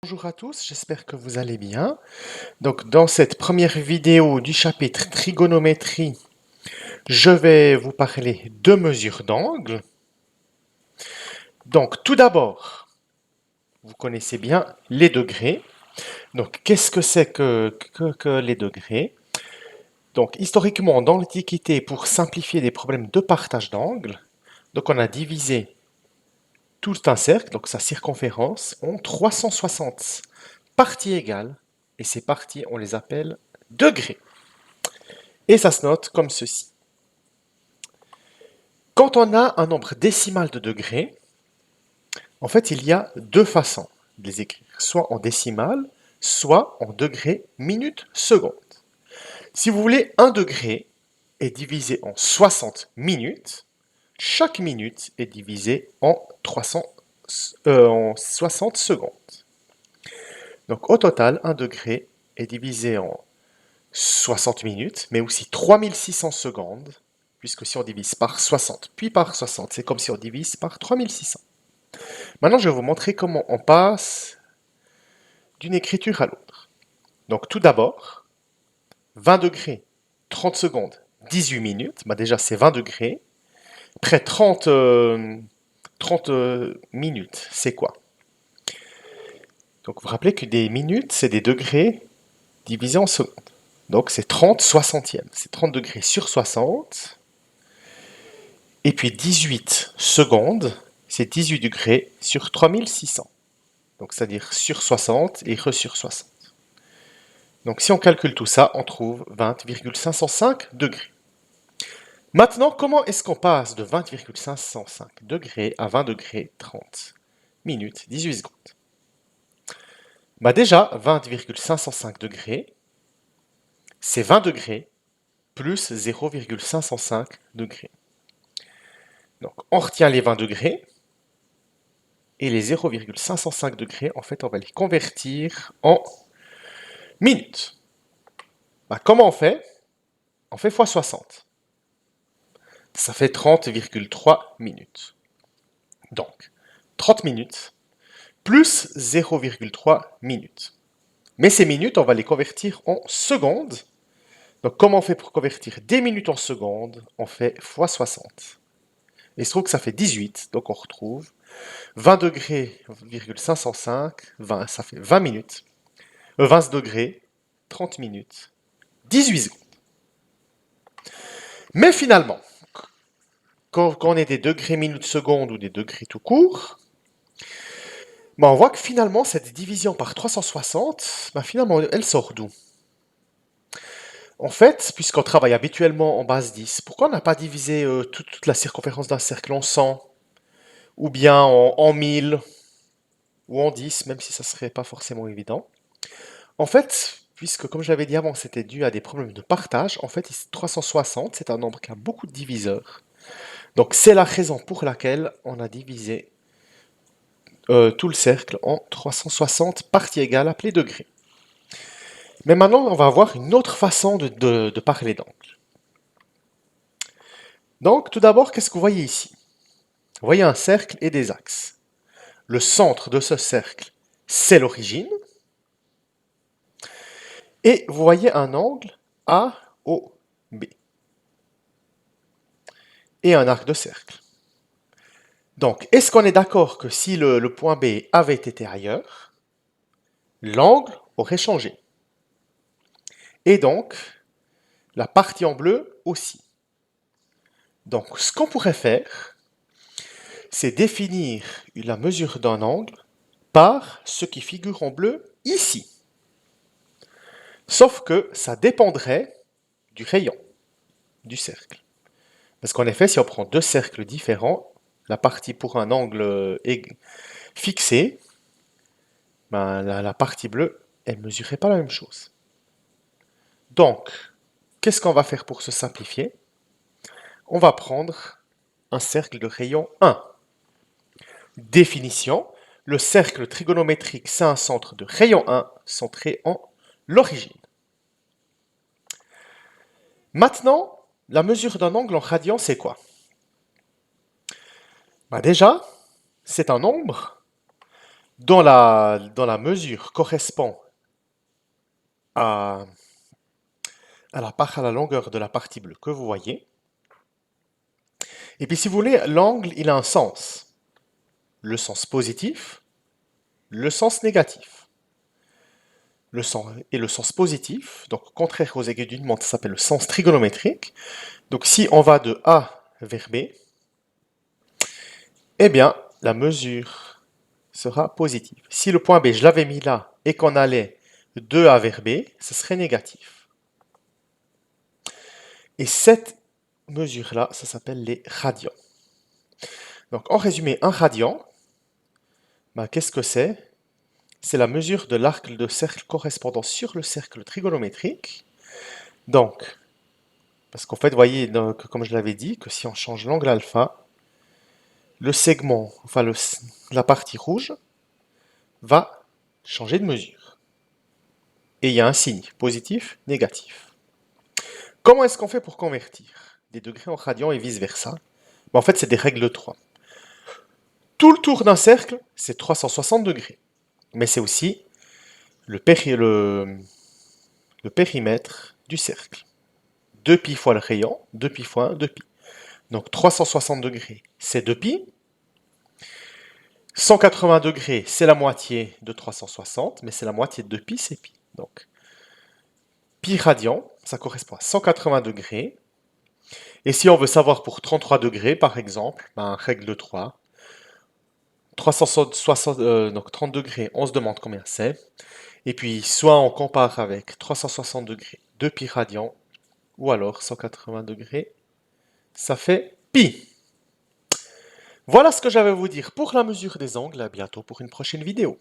Bonjour à tous, j'espère que vous allez bien. Donc, dans cette première vidéo du chapitre trigonométrie, je vais vous parler de mesures d'angle. Donc, tout d'abord, vous connaissez bien les degrés. Donc, qu'est-ce que c'est que les degrés? Donc, historiquement, dans l'Antiquité, pour simplifier des problèmes de partage d'angle, donc on a divisé tout un cercle, donc sa circonférence, en 360 parties égales, et ces parties, on les appelle degrés. Et ça se note comme ceci. Quand on a un nombre décimal de degrés, en fait, il y a deux façons de les écrire, soit en décimale, soit en degrés, minutes, secondes. Si vous voulez, un degré est divisé en 60 minutes, chaque minute est divisée en 60 secondes. Donc au total, un degré est divisé en 60 minutes, mais aussi 3600 secondes, puisque si on divise par 60, puis par 60, c'est comme si on divise par 3600. Maintenant, je vais vous montrer comment on passe d'une écriture à l'autre. Donc tout d'abord, 20 degrés, 30 secondes, 18 minutes. Bah déjà, c'est 20 degrés. Après 30 minutes, c'est quoi? Donc vous vous rappelez que des minutes, c'est des degrés divisés en secondes. Donc c'est 30 soixantièmes. C'est 30 degrés sur 60. Et puis 18 secondes, c'est 18 degrés sur 3600. Donc c'est-à-dire sur 60 et re sur 60. Donc si on calcule tout ça, on trouve 20,505 degrés. Maintenant, comment est-ce qu'on passe de 20,505 degrés à 20 degrés 30 minutes 18 secondes? Bah déjà, 20,505 degrés, c'est 20 degrés plus 0,505 degrés. Donc on retient les 20 degrés, et les 0,505 degrés, en fait, on va les convertir en minutes. Bah, comment on fait? On fait x 60. Ça fait 30,3 minutes. Donc, 30 minutes plus 0,3 minutes. Mais ces minutes, on va les convertir en secondes. Donc, comment on fait pour convertir des minutes en secondes? On fait x 60. Et il se trouve que ça fait 18, donc on retrouve 20 degrés, 505, 20, ça fait 20 minutes. 20 degrés, 30 minutes, 18 secondes. Mais finalement, quand on est des degrés minutes secondes ou des degrés tout court, bah on voit que finalement cette division par 360, bah finalement elle sort d'où? En fait, puisqu'on travaille habituellement en base 10, pourquoi on n'a pas divisé toute la circonférence d'un cercle en 100, ou bien en 1000, ou en 10, même si ça serait pas forcément évident? En fait, puisque comme je l'avais dit avant, c'était dû à des problèmes de partage, en fait 360 c'est un nombre qui a beaucoup de diviseurs. Donc c'est la raison pour laquelle on a divisé tout le cercle en 360 parties égales appelées degrés. Mais maintenant, on va voir une autre façon de parler d'angle. Donc, tout d'abord, qu'est-ce que vous voyez ici? Vous voyez un cercle et des axes. Le centre de ce cercle, c'est l'origine. Et vous voyez un angle AOB. Et un arc de cercle. Donc, est-ce qu'on est d'accord que si le point B avait été ailleurs, l'angle aurait changé? Et donc, la partie en bleu aussi. Donc, ce qu'on pourrait faire, c'est définir la mesure d'un angle par ce qui figure en bleu ici. Sauf que ça dépendrait du rayon du cercle. Parce qu'en effet, si on prend deux cercles différents, la partie pour un angle est fixée, ben, la partie bleue, elle ne mesurait pas la même chose. Donc, qu'est-ce qu'on va faire pour se simplifier? On va prendre un cercle de rayon 1. Définition, le cercle trigonométrique, c'est un centre de rayon 1 centré en l'origine. Maintenant, la mesure d'un angle en radian, c'est quoi? Bah déjà, c'est un nombre dans la mesure correspond à, à la longueur de la partie bleue que vous voyez. Et puis si vous voulez, l'angle, il a un sens. Le sens positif, le sens négatif. Et le sens positif, donc contraire aux aiguilles d'une montre, ça s'appelle le sens trigonométrique. Donc si on va de A vers B, eh bien, la mesure sera positive. Si le point B, je l'avais mis là, et qu'on allait de A vers B, ce serait négatif. Et cette mesure-là, ça s'appelle les radians. Donc en résumé, un radian, ben, qu'est-ce que c'est? C'est la mesure de l'arc de cercle correspondant sur le cercle trigonométrique. Donc, parce qu'en fait, vous voyez, donc, comme je l'avais dit, que si on change l'angle alpha, le segment, enfin la partie rouge, va changer de mesure. Et il y a un signe, positif, négatif. Comment est-ce qu'on fait pour convertir des degrés en radians et vice-versa? En fait, c'est des règles de 3. Tout le tour d'un cercle, c'est 360 degrés. Mais c'est aussi le périmètre du cercle. 2π fois le rayon, 2π fois 1, 2π. Donc 360 degrés, c'est 2π. 180 degrés, c'est la moitié de 360, mais c'est la moitié de 2π, c'est π. Donc, pi radian, ça correspond à 180 degrés. Et si on veut savoir pour 33 degrés, par exemple, ben, règle de 3, 360, donc 30 degrés, on se demande combien c'est. Et puis, soit on compare avec 360 degrés, 2 pi radian, ou alors 180 degrés, ça fait pi. Voilà ce que j'avais à vous dire pour la mesure des angles. À bientôt pour une prochaine vidéo.